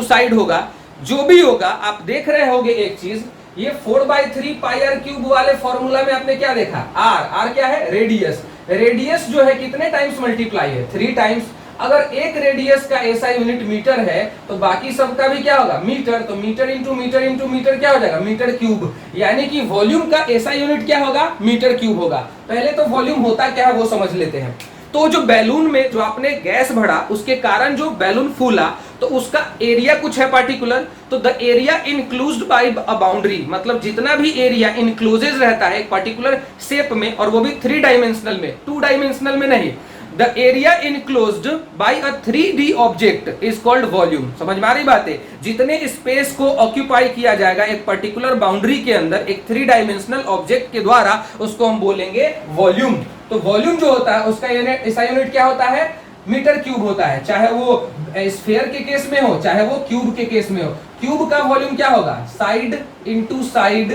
साइड होगा। जो भी होगा आप देख रहे होगे एक चीज, ये 4/3 पाई आर क्यूब वाले फॉर्मूला में आपने क्या देखा, आर क्या है, रेडियस। रेडियस जो है कितने टाइम्स मल्टीप्लाई है, 3 टाइम्स। अगर एक रेडियस का ऐसा यूनिट मीटर है तो बाकी सबका भी क्या होगा, मीटर। तो metre into metre into metre क्या हो जाएगा, मीटर क्यूब। यानी कि वॉल्यूम का ऐसा यूनिट क्या होगा, मीटर क्यूब होगा। पहले तो वॉल्यूम होता क्या है वो समझ लेते हैं। तो जो बैलून में जो आपने गैस भरा उसके कारण जो बैलून फूला तो उसका एरिया कुछ है पार्टिकुलर, तो the area enclosed by a boundary, मतलब जितना भी एरिया इनक्लोजेज रहता है एक पर्टिकुलर शेप में, और वो भी 3 डायमेंशनल में, 2 डायमेंशनल में नहीं। The area enclosed bye a 3D object is called volume. समझ में आ रही बात है, जितने स्पेस को ऑक्यूपाई किया जाएगा एक पर्टिकुलर बाउंड्री के अंदर एक 3 डायमेंशनल ऑब्जेक्ट के द्वारा, उसको हम बोलेंगे वॉल्यूम। तो वॉल्यूम जो होता है उसका यूनिट क्या होता है, मीटर क्यूब होता है, चाहे वो स्फीयर के केस में हो चाहे वो क्यूब के केस में हो। क्यूब का वॉल्यूम क्या होगा, साइड इंटू साइड,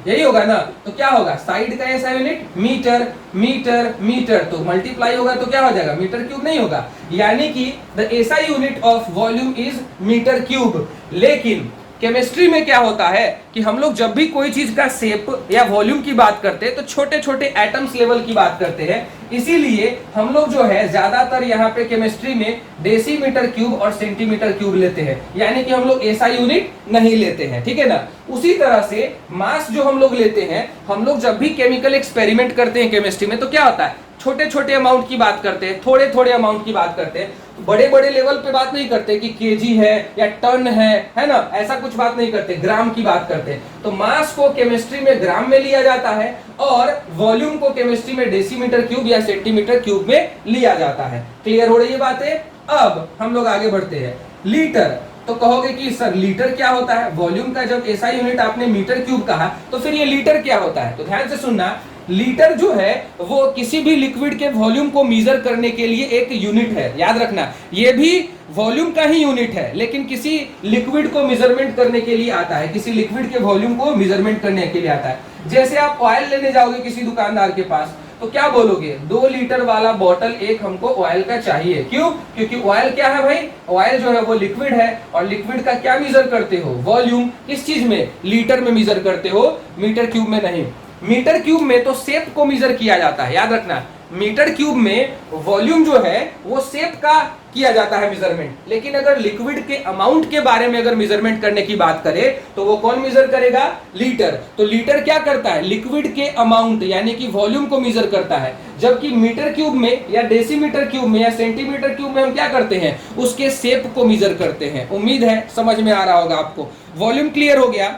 यही होगा ना। तो क्या होगा, साइड का ऐसा यूनिट मीटर, मीटर मीटर, तो मल्टीप्लाई होगा तो क्या हो जाएगा, मीटर क्यूब नहीं होगा। यानी कि द ऐसा unit of volume is metre cube. लेकिन केमिस्ट्री में क्या होता है कि हम लोग जब भी कोई चीज का शेप या वॉल्यूम की बात करते हैं तो छोटे छोटे एटम्स लेवल की बात करते हैं। इसीलिए हम लोग जो है ज्यादातर यहाँ पे केमिस्ट्री में डेसीमीटर क्यूब और सेंटीमीटर क्यूब लेते हैं, यानी कि हम लोग ऐसा यूनिट नहीं लेते हैं, ठीक है ना। उसी तरह से मास जो हम लोग लेते हैं, हम लोग जब भी केमिकल एक्सपेरिमेंट करते हैं केमिस्ट्री में तो क्या होता है, छोटे छोटे अमाउंट की बात करते हैं, थोड़े थोड़े अमाउंट की बात करते हैं, बड़े बड़े लेवल पे बात नहीं करते कि केजी है या टन है ना, ऐसा कुछ बात नहीं करते, ग्राम की बात करते हैं। तो मास को केमिस्ट्री में ग्राम में लिया जाता है और वॉल्यूम को केमिस्ट्री में डेसीमीटर क्यूब या सेंटीमीटर क्यूब में लिया जाता है। क्लियर हो रही है बातें। अब हम लोग आगे बढ़ते हैं। लीटर, तो कहोगे कि सर लीटर क्या होता है, वॉल्यूम का जब ऐसा यूनिट आपने मीटर क्यूब कहा तो फिर ये लीटर क्या होता है। तो ध्यान से सुनना, लीटर जो है वो किसी भी लिक्विड के वॉल्यूम को मेजर करने के लिए एक यूनिट है, याद रखना। ये भी वॉल्यूम का ही यूनिट है लेकिन किसी लिक्विड को मेजरमेंट करने के लिए आता है, किसी लिक्विड के वॉल्यूम को मेजरमेंट करने के लिए आता है। जैसे आप ऑयल लेने जाओगे किसी दुकानदार के पास तो क्या बोलोगे, 2 लीटर वाला बोतल एक हमको ऑयल का चाहिए। क्यों, क्योंकि ऑयल क्या है भाई, ऑयल जो है वो लिक्विड है और लिक्विड का क्या मेजर करते हो, वॉल्यूम। किस चीज में, लीटर में मेजर करते हो, मीटर क्यूब में नहीं। मीटर क्यूब में तो शेप को मेजर किया जाता है, याद रखना। मीटर क्यूब में वॉल्यूम जो है वो शेप का किया जाता है मेजरमेंट, लेकिन अगर लिक्विड के अमाउंट के बारे में अगर मेजरमेंट करने की बात करें तो वो कौन मेजर करेगा, लीटर। तो लीटर क्या करता है, लिक्विड के अमाउंट यानी कि वॉल्यूम को मेजर करता है, जबकि मीटर क्यूब में या डेसीमीटर क्यूब में या सेंटीमीटर क्यूब में हम क्या करते हैं, उसके शेप को मेजर करते हैं। उम्मीद है समझ में आ रहा होगा आपको। वॉल्यूम क्लियर हो गया।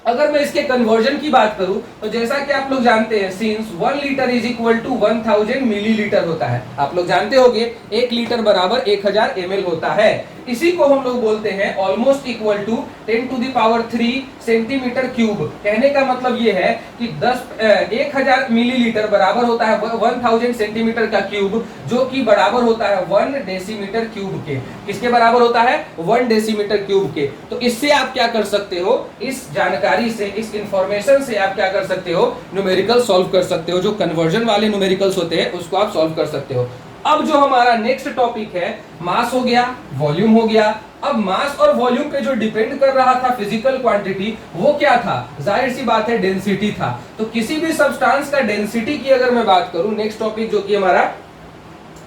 अगर मैं इसके कन्वर्जन की बात करूं तो जैसा कि आप लोग जानते हैं, since 1 litre is equal to 1000 millilitre होता है, आप लोग जानते होंगे 1 लीटर बराबर 1000 ml होता है। इसी को हम लोग बोलते हैं almost equal to 10⁻³ centimetre cube. कहने का मतलब ये है कि 1000 मिलीलीटर बराबर होता है 1000 सेंटीमीटर का क्यूब, जो कि बराबर होता है 1 डेसीमीटर क्यूब के। किसके बराबर होता है, 1 डेसीमीटर क्यूब के। तो इससे आप क्या कर सकते हो, इस जानकारी से, इस इंफॉर्मेशन से आप क्या कर सकते हो, न्यूमेरिकल सॉल्व कर सकते हो। जो कन्वर्जन वाले न्यूमेरिकल्स होते हैं उसको आप सॉल्व कर सकते हो। अब जो हमारा नेक्स्ट टॉपिक है, मास हो गया, वॉल्यूम हो गया। अब मास और वॉल्यूम पे जो डिपेंड कर रहा था फिजिकल क्वांटिटी, वो क्या था, जाहिर सी बात है डेंसिटी था। तो किसी भी सब्सटेंस का डेंसिटी की अगर मैं बात करूं, नेक्स्ट टॉपिक जो कि हमारा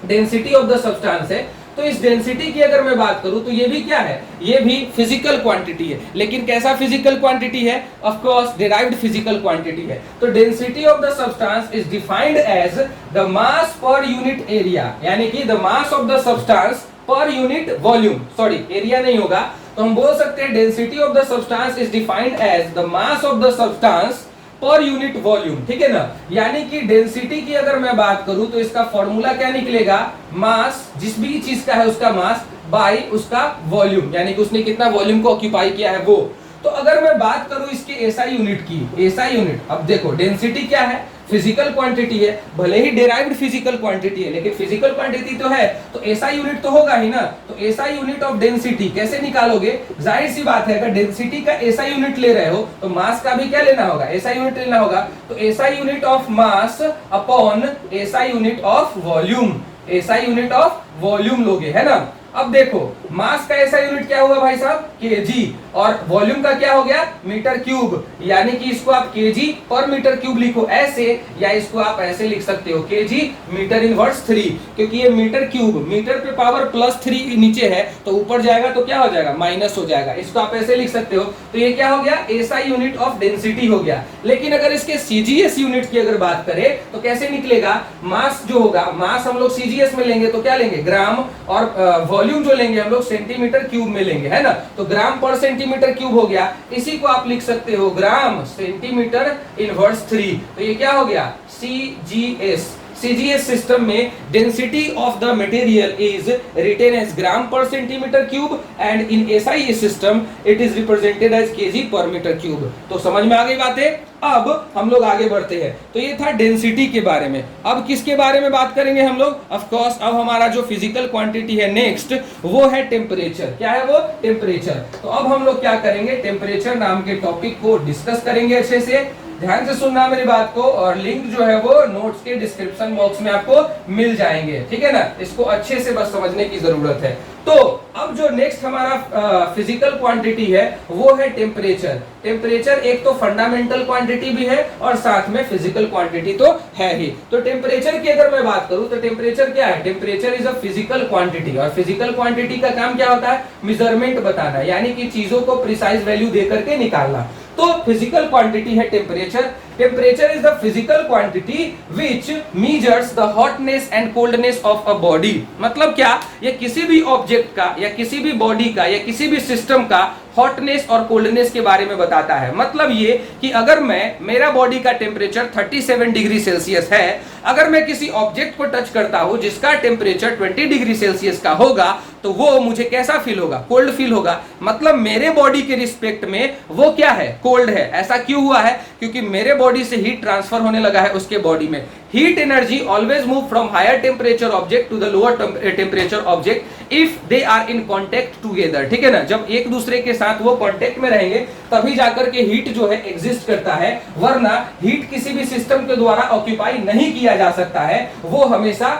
डेंसिटी ऑफ द सब्सटेंस है, तो इस डेंसिटी की अगर मैं बात करूं तो ये भी क्या है, ये भी फिजिकल क्वांटिटी है। लेकिन कैसा फिजिकल क्वांटिटी है, of course derived physical quantity है। तो density of the substance is defined as the mass per unit area, यानी कि the mass of the substance per unit volume, sorry area नहीं होगा, तो हम बोल सकते हैं density of the substance is defined as the mass of the substance per unit volume, ठीक है ना। यानी कि डेंसिटी की अगर मैं बात करूं तो इसका फॉर्मूला क्या निकलेगा, मास, जिस भी चीज का है उसका मास बाय उसका वॉल्यूम, यानी कि उसने कितना वॉल्यूम को ऑक्यूपाई किया है वो। तो अगर मैं बात करूं इसके एसआई यूनिट की, एसआई यूनिट, अब देखो डेंसिटी क्या है, फिजिकल क्वांटिटी है, भले ही डेराइव्ड फिजिकल क्वांटिटी है, लेकिन फिजिकल क्वांटिटी तो है, तो एसआई यूनिट तो होगा ही ना। तो एसआई यूनिट ऑफ डेंसिटी कैसे निकालोगे? जाहिर सी बात है, अगर डेंसिटी का एसआई यूनिट ले रहे हो तो मास का भी क्या लेना होगा? एसआई यूनिट लेना होगा। तो SI unit of mass upon SI unit of volume, SI unit of volume लोगे, है ना। अब देखो मास का ऐसा यूनिट क्या हुआ भाई साहब? केजी, और वॉल्यूम का क्या हो गया? मीटर क्यूब, यानी कि इसको आप केजी पर मीटर क्यूब लिखो ऐसे, या इसको आप ऐसे लिख सकते हो केजी मीटर इनवर्स 3, क्योंकि ये मीटर क्यूब, मीटर पे पावर +3 नीचे है, तो ऊपर जाएगा तो क्या हो जाएगा? माइनस हो जाएगा। इसको आप ऐसे लिख सकते हो। तो ये क्या हो गया? एसआई यूनिट ऑफ डेंसिटी हो गया। लेकिन अगर इसके सीजीएस यूनिट की अगर बात करें तो कैसे निकलेगा? मास जो होगा, मास हम लोग सीजीएस में लेंगे तो क्या लेंगे? ग्राम, और वॉल्यूम जो लेंगे हम लोग सेंटीमीटर क्यूब में लेंगे, है ना। तो ग्राम पर सेंटीमीटर क्यूब हो गया। इसी को आप लिख सकते हो ग्राम सेंटीमीटर इनवर्स 3। तो ये क्या हो गया? सीजीएस। सीजीएस सिस्टम में density of the material is written as gram per centimetre cube, and in SI system it is represented as kg per metre cube. तो समझ में आ गई बातें? अब हम लोग आगे बढ़ते हैं। तो ये था डेंसिटी के बारे में। अब किसके बारे में बात करेंगे हम लोग? ऑफ कोर्स अब हमारा जो फिजिकल क्वांटिटी है नेक्स्ट, वो है टेम्परेचर। क्या है वो? टेम्परेचर। तो अब हम लोग क्या करेंगे? टेम्परेचर नाम के टॉपिक को डिस्कस करेंगे अच्छे से। ध्यान से सुनना मेरी बात को, और लिंक जो है वो नोट्स के डिस्क्रिप्शन बॉक्स में आपको मिल जाएंगे, ठीक है ना। इसको अच्छे से बस समझने की जरूरत है। तो अब जो नेक्स्ट हमारा फिजिकल क्वांटिटी है वो है टेम्परेचर। टेम्परेचर एक तो फंडामेंटल क्वांटिटी भी है और साथ में फिजिकल क्वांटिटी तो है ही। तो टेम्परेचर की अगर मैं बात करूं तो टेम्परेचर क्या है? Temperature is a physical quantity, और फिजिकल क्वांटिटी का काम क्या होता है? मेजरमेंट बताना, यानी कि चीजों को प्रिसाइज वैल्यू दे करके निकालना। तो फिजिकल क्वांटिटी है temperature. Temperature is the physical quantity which measures the hotness and coldness of a body. मतलब क्या? ये किसी भी ऑब्जेक्ट का, या किसी भी बॉडी का, या किसी भी सिस्टम का हॉटनेस और कोल्डनेस के बारे में बताता है। मतलब ये कि अगर मेरा बॉडी का टेम्परेचर 37 डिग्री सेल्सियस है, अगर मैं किसी ऑब्जेक्ट को टच करता हूं जिसका टेम्परेचर 20 डिग्री सेल्सियस का होगा, तो वो मुझे कैसा फील होगा? कोल्ड फील होगा। मतलब मेरे बॉडी के रिस्पेक्ट में वो क्या है? कोल्ड है। ऐसा क्यों हुआ है? क्योंकि मेरे बॉडी से हीट ट्रांसफर होने लगा है उसके बॉडी में। Heat energy always move from higher temperature object to the lower temperature object if they are in contact together, ठीक है ना। जब एक दूसरे के साथ वो कॉन्टेक्ट में रहेंगे तभी जाकर के हीट जो है एग्जिस्ट करता है, वरना हीट किसी भी सिस्टम के द्वारा ऑक्यूपाई नहीं किया जा सकता है। वो हमेशा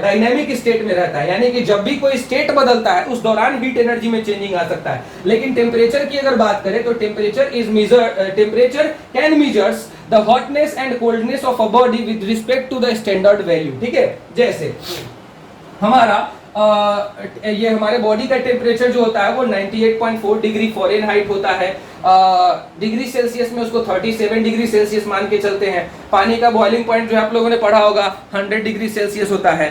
डायनेमिक स्टेट में रहता है, यानी कि जब भी कोई स्टेट बदलता है उस दौरान हीट एनर्जी में चेंजिंग आ सकता है। लेकिन टेम्परेचर की अगर बात करें तो temperature can measures the hotness and coldness of a body with respect to the standard value, ठीक है। जैसे हमारा ये हमारे बॉडी का टेम्परेचर जो होता है वो 98.4 डिग्री फ़ारेनहाइट होता है। डिग्री सेल्सियस में उसको 37 डिग्री सेल्सियस मान के चलते हैं। पानी का बॉइलिंग पॉइंट जो आप लोगों ने पढ़ा होगा 100 डिग्री सेल्सियस होता है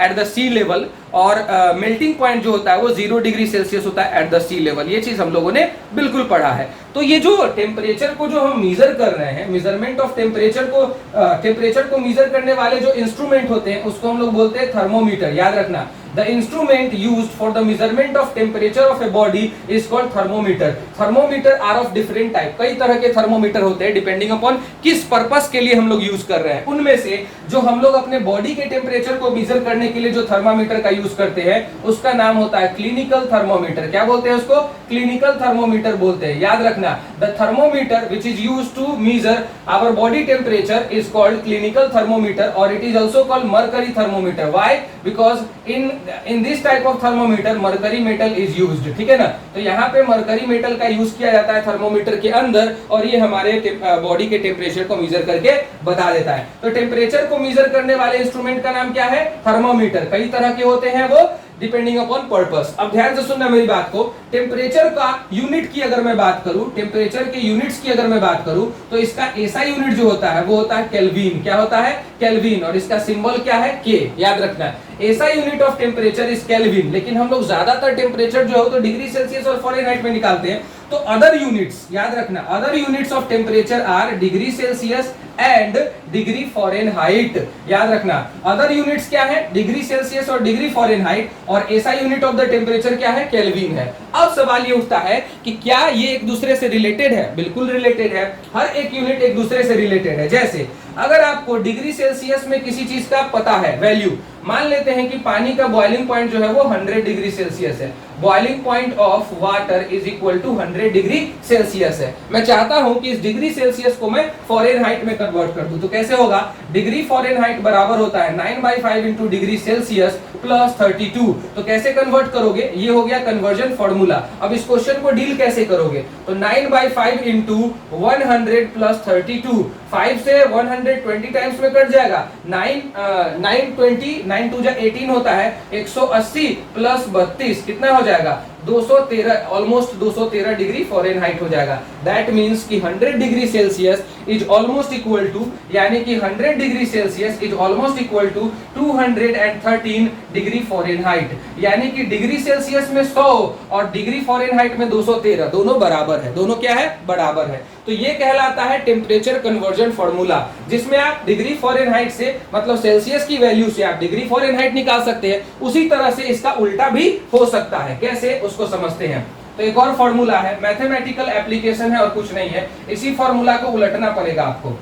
एट द सी लेवल, और मेल्टिंग पॉइंट जो होता है वो 0 डिग्री सेल्सियस होता है एट द सी लेवल। ये चीज हम लोगों ने बिल्कुल पढ़ा है। तो ये जो टेम्परेचर को जो हम मेजर कर रहे हैं, मेजरमेंट ऑफ टेम्परेचर को मेजर करने वाले जो इंस्ट्रूमेंट होते हैं उसको हम लोग बोलते हैं थर्मोमीटर। याद रखना, the instrument used for the measurement of temperature of a body is called thermometer. Thermometer are of different type, कई तरह के थर्मोमीटर होते हैं डिपेंडिंग अपॉन किस पर्पस के लिए हम लोग यूज कर रहे हैं। उनमें से जो हम लोग अपने बॉडी के टेम्परेचर को मेजर करने के लिए जो थर्मामीटर का यूज करते हैं उसका नाम होता है क्लिनिकल थर्मोमीटर। क्या बोलते हैं उसको? क्लिनिकल थर्मोमीटर बोलते हैं। याद रखना, the thermometer which is used to measure our body temperature is called clinical thermometer, और it is also called mercury thermometer. Why? Because in this type of thermometer mercury metal is used, ठीक है ना। तो यहाँ पे mercury metal का use किया जाता है थर्मोमीटर के अंदर, और ये हमारे बॉडी के टेम्परेचर को मेजर करके बता देता है। तो टेम्परेचर को मेजर करने वाले इंस्ट्रूमेंट का नाम क्या है? थर्मोमीटर। कई तरह के होते हैं वो, डिपेंडिंग अपॉन पर्पस। अब ध्यान से सुनना मेरी बात को। टेम्परेचर का यूनिट की अगर मैं बात करूं, टेम्परेचर के यूनिट्स की अगर मैं बात करूं, तो इसका एसआई यूनिट जो होता है वो होता है केल्विन। क्या होता है? केल्विन। और इसका सिंबल क्या है? के। याद रखना, SI unit of temperature is kelvin. लेकिन हम लोग ज्यादातर टेम्परेचर जो है तो डिग्री सेल्सियस और फ़ारेनहाइट में निकालते हैं। तो अदर यूनिट्स, याद रखना, other units of temperature are degree Celsius and degree Fahrenheit. याद रखना, अदर यूनिट्स क्या है? डिग्री सेल्सियस और डिग्री फ़ारेनहाइट, और SI unit of the temperature क्या है? केल्विन है। अब सवाल ये उठता है कि क्या ये एक दूसरे से रिलेटेड है? बिल्कुल रिलेटेड है। हर एक यूनिट एक दूसरे से रिलेटेड है। जैसे अगर आपको डिग्री सेल्सियस में किसी चीज का पता है वैल्यू, मान लेते हैं कि पानी का बॉइलिंग पॉइंट जो है वो 100 डिग्री सेल्सियस है, boiling point of water is equal to 100 degree Celsius है। मैं चाहता हूं कि इस डिग्री सेल्सियस को मैं फॉरेनहाइट में कन्वर्ट कर दूं, तो कैसे होगा? डिग्री फॉरेनहाइट बराबर होता है 9/5 इंटू डिग्री सेल्सियस प्लस 32। तो कैसे कन्वर्ट करोगे? ये हो गया कन्वर्जन फॉर्मूला। अब इस क्वेश्चन को डील कैसे करोगे? तो 9/5 इंटू 100 प्लस 32, 5 से 120 टाइम्स में कट जाएगा, 9 2 18 होता है, 180 प्लस 32 कितना हो जाएगा? 213, ऑलमोस्ट 213 डिग्री फॉरेनहाइट हो जाएगा। दैट मींस कि 100 degree Celsius is almost equal to, यानी कि 100 degree Celsius is almost equal to 213 degree Fahrenheit, यानी कि डिग्री सेल्सियस में 100 और डिग्री फॉरेनहाइट में 213, दोनों बराबर है। दोनों क्या है? बराबर है। तो ये कहलाता है टेम्परेचर कन्वर्जन फॉर्मूला, जिसमें आप डिग्री फॉरेनहाइट से, मतलब सेल्सियस की वैल्यू से आप डिग्री फॉरेनहाइट निकाल सकते हैं। उसी तरह से इसका उल्टा भी हो सकता है। कैसे? उसको समझते हैं। तो एक और फॉर्मूला है, मैथमेटिकल एप्लीकेशन है और कुछ नहीं है, इसी फॉर्मूला को उलटना पड़ेगा आपको।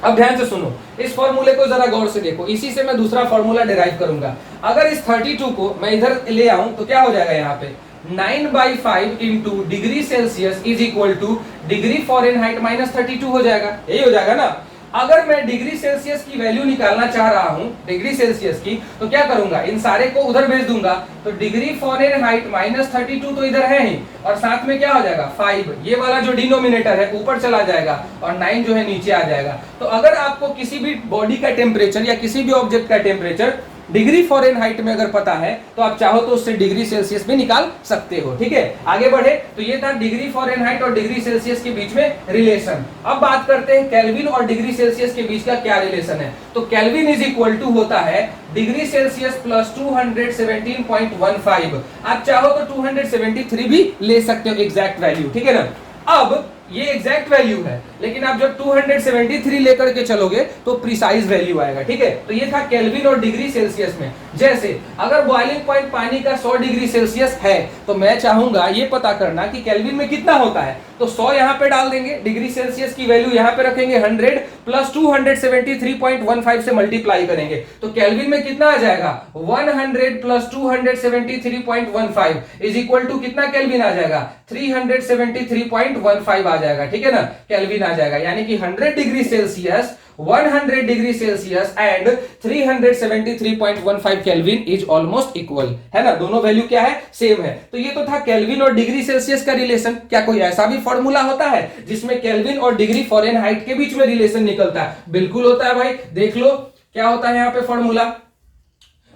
अब ध्यान से सुनो, इस फॉर्मूले को जरा गौर से देखो, इसी से मैं दूसरा फॉर्मूला डिराइव करूंगा। अगर इस 32 को मैं इधर ले आऊं तो क्या हो जाएगा? यहाँ पे 9/5 into degree Celsius is equal to degree Fahrenheit minus 32 हो जाएगा। यही हो जाएगा ना। अगर मैं डिग्री सेल्सियस की वैल्यू निकालना चाह रहा हूं, डिग्री सेल्सियस की, तो क्या करूंगा? इन सारे को उधर भेज दूंगा, तो डिग्री फॉरेनहाइट माइनस 32 तो इधर है ही, और साथ में क्या हो जाएगा? 5, ये वाला जो डिनोमिनेटर है ऊपर चला जाएगा और 9 जो है नीचे आ जाएगा। तो अगर आपको किसी भी बॉडी का टेम्परेचर या किसी भी ऑब्जेक्ट का टेम्परेचर डिग्री फॉरेनहाइट में अगर पता है, तो आप चाहो तो उससे डिग्री सेल्सियस में निकाल सकते हो। ठीक है, आगे बढ़े। तो ये था डिग्री फॉरेनहाइट और डिग्री सेल्सियस के बीच में रिलेशन। अब बात करते हैं केल्विन और डिग्री सेल्सियस के बीच का क्या रिलेशन है। तो केल्विन इज इक्वल टू होता है डिग्री सेल्सियस प्लस 217.15। आप चाहो तो 273 भी ले सकते हो एग्जैक्ट वैल्यू। ठीक है ना। अब ये एग्जैक्ट वैल्यू है, लेकिन आप जब 273 लेकर के चलोगे तो प्रिसाइज वैल्यू आएगा। ठीक है, तो ये था केल्विन और डिग्री सेल्सियस में। जैसे अगर बॉइलिंग पॉइंट पानी का 100 डिग्री सेल्सियस है, तो मैं चाहूंगा ये पता करना कि केल्विन में कितना होता है, तो 100 यहां पे डाल देंगे, डिग्री सेल्सियस की वैल्यू यहां पे रखेंगे 100 प्लस 273.15 से मल्टीप्लाई करेंगे, तो केल्विन में कितना आ जाएगा? 100 प्लस 273.15 इज इक्वल टू कितना केल्विन आ जाएगा? 373.15 आ जाएगा। ठीक है ना, केल्विन आ जाएगा, यानी कि 100 degree Celsius, 100 degree Celsius and 373.15 kelvin is almost equal है ना। दोनों वैल्यू क्या है? सेम है। तो ये तो था केल्विन और डिग्री सेल्सियस का रिलेशन। क्या कोई ऐसा भी फॉर्मूला होता है जिसमें केल्विन और डिग्री फॉरेनहाइट के बीच में रिलेशन निकलता है? बिल्कुल होता है भाई। देख लो क्या होता है यहाँ पे फॉर्मूला।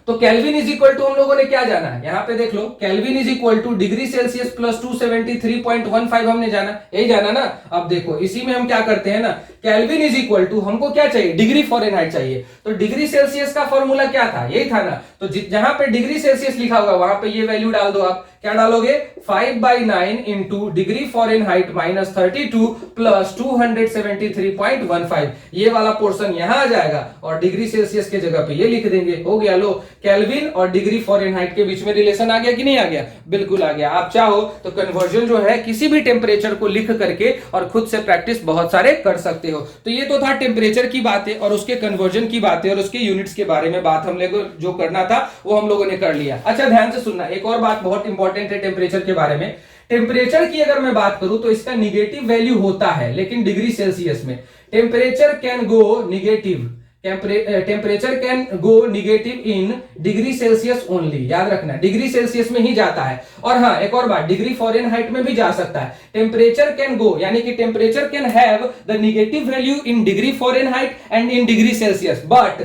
तो केल्विन इज इक्वल टू हम लोगों ने क्या जाना है? यहाँ पे देख लो, kelvin is equal to degree Celsius plus 273.15 हमने जाना, यही जाना ना। अब देखो इसी में हम क्या करते हैं ना, केल्विन इज इक्वल टू हमको क्या चाहिए? डिग्री फॉरेनहाइट चाहिए। तो डिग्री सेल्सियस का फॉर्मूला क्या था? यही था ना। तो जहां पे डिग्री सेल्सियस लिखा होगा वहां पे ये वैल्यू डाल दो। आप क्या डालोगे? 5/9 into degree Fahrenheit minus 32 plus 273.15, ये वाला पोर्शन यहां आ जाएगा और डिग्री सेल्सियस के जगह पे ये लिख देंगे। हो गया। लो, केल्विन और डिग्री फॉरेनहाइट के बीच में रिलेशन आ गया कि नहीं आ गया? बिल्कुल आ गया। आप चाहो तो कन्वर्जन जो है किसी भी टेम्परेचर को लिख करके और खुद से प्रैक्टिस बहुत सारे कर सकते हो। तो ये तो था टेम्परेचर की बातें और उसके कन्वर्जन की बातें और उसके यूनिट्स के बारे में बात हम लोग जो करना था वो हम लोगों ने कर लिया। अच्छा, ध्यान से सुनना, एक और बात बहुत इंपॉर्टेंट है टेम्परेचर के बारे में। टेम्परेचर की अगर मैं बात करूं तो इसका निगेटिव वैल्यू होता है, लेकिन डिग्री सेल्सियस में temperature can go negative, temperature can go negative in degree Celsius only. याद रखना, डिग्री सेल्सियस में ही जाता है। और हाँ, एक और बात, डिग्री फॉरेनहाइट में भी जा सकता है। टेम्परेचर कैन गो, यानी कि temperature can have the negative value in degree Fahrenheit and in degree Celsius, but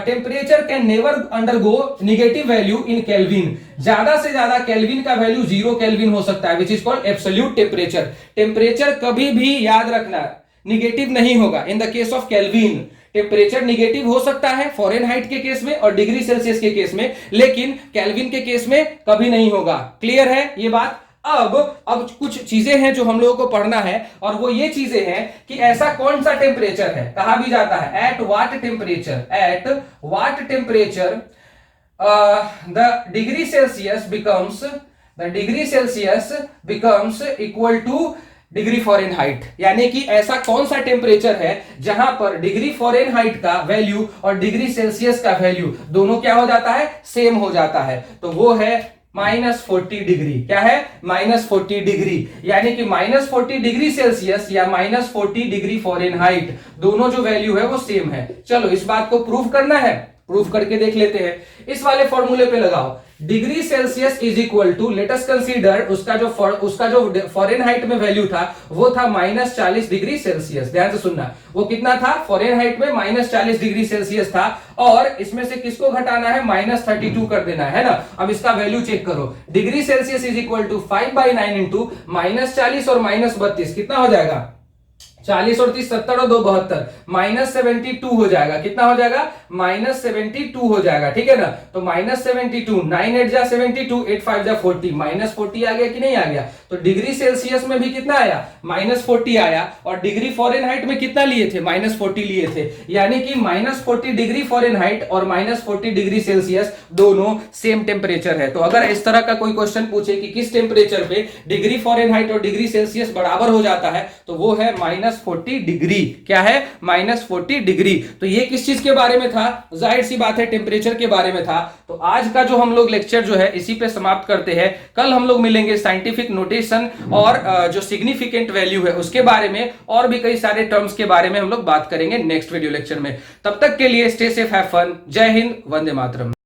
temperature can never undergo negative value in kelvin. ज्यादा से ज्यादा केल्विन का वैल्यू 0 केल्विन हो सकता है, which is called absolute temperature. Temperature कभी भी, याद रखना, निगेटिव नहीं होगा in the case of kelvin. Temperature negative हो सकता है फॉरेनहाइट के केस में और डिग्री सेल्सियस के केस में, लेकिन केल्विन के केस में कभी नहीं होगा। क्लियर है ये बात? अब कुछ चीजें हैं जो हम लोगों को पढ़ना है, और वो ये चीजें हैं कि ऐसा कौन सा टेम्परेचर है, कहा भी जाता है at what temperature, at what temperature the degree Celsius becomes equal to degree Fahrenheit, यानी कि ऐसा कौन सा टेम्परेचर है जहां पर डिग्री फॉरेनहाइट का वैल्यू और डिग्री सेल्सियस का वैल्यू दोनों क्या हो जाता है, सेम हो जाता है। तो वो है -40 डिग्री। क्या है, -40 डिग्री, यानी कि -40 डिग्री सेल्सियस या -40 डिग्री फॉरेनहाइट, दोनों जो वैल्यू है वो सेम है। चलो इस बात को प्रूव करना है, प्रूफ करके देख लेते हैं। इस वाले फॉर्मूले पे लगाओ, degree Celsius is equal to, let us consider उसका जो फॉरेनहाइट में वैल्यू था वो था -40 डिग्री सेल्सियस। ध्यान से सुनना, वो कितना था, फॉरेनहाइट में -40 डिग्री सेल्सियस था, और इसमें से किसको घटाना है, -32 कर देना है ना। अब इसका वैल्यू चेक करो, degree Celsius is equal to 5/9 into -40 और -32 कितना हो जाएगा, 40 और 30 70 और 2 72, -72 हो जाएगा। कितना हो जाएगा, -72 हो जाएगा। ठीक है ना, तो -72, 9 8 जा 72, 8 5 जा 40, -40 आ गया कि नहीं आ गया। तो डिग्री सेल्सियस में भी कितना आया, -40 आया, और डिग्री फॉरेनहाइट में कितना लिए थे, -40 लिए थे, यानी कि -40 डिग्री फॉरेनहाइट और -40 डिग्री सेल्सियस दोनों सेम टेम्परेचर है। तो अगर इस तरह का कोई क्वेश्चन पूछे कि किस टेम्परेचर पे डिग्री फॉरेनहाइट और डिग्री सेल्सियस बराबर हो जाता है, तो वो है -40 डिग्री। क्या है, -40 डिग्री। तो ये किस चीज के बारे में था, जाहिर सी बात है टेम्परेचर के बारे में था। तो आज का जो हम लोग लेक्चर जो है इसी पे समाप्त करते हैं। कल हम लोग मिलेंगे साइंटिफिक नोटेशन और जो सिग्निफिकेंट वैल्यू है उसके बारे में, और भी कई सारे टर्म्स के बारे में हम लोग बात करेंगे नेक्स्ट वीडियो लेक्चर में। तब तक के लिए स्टे सेफ, हैव फन, जय हिंद, वंदे मातरम।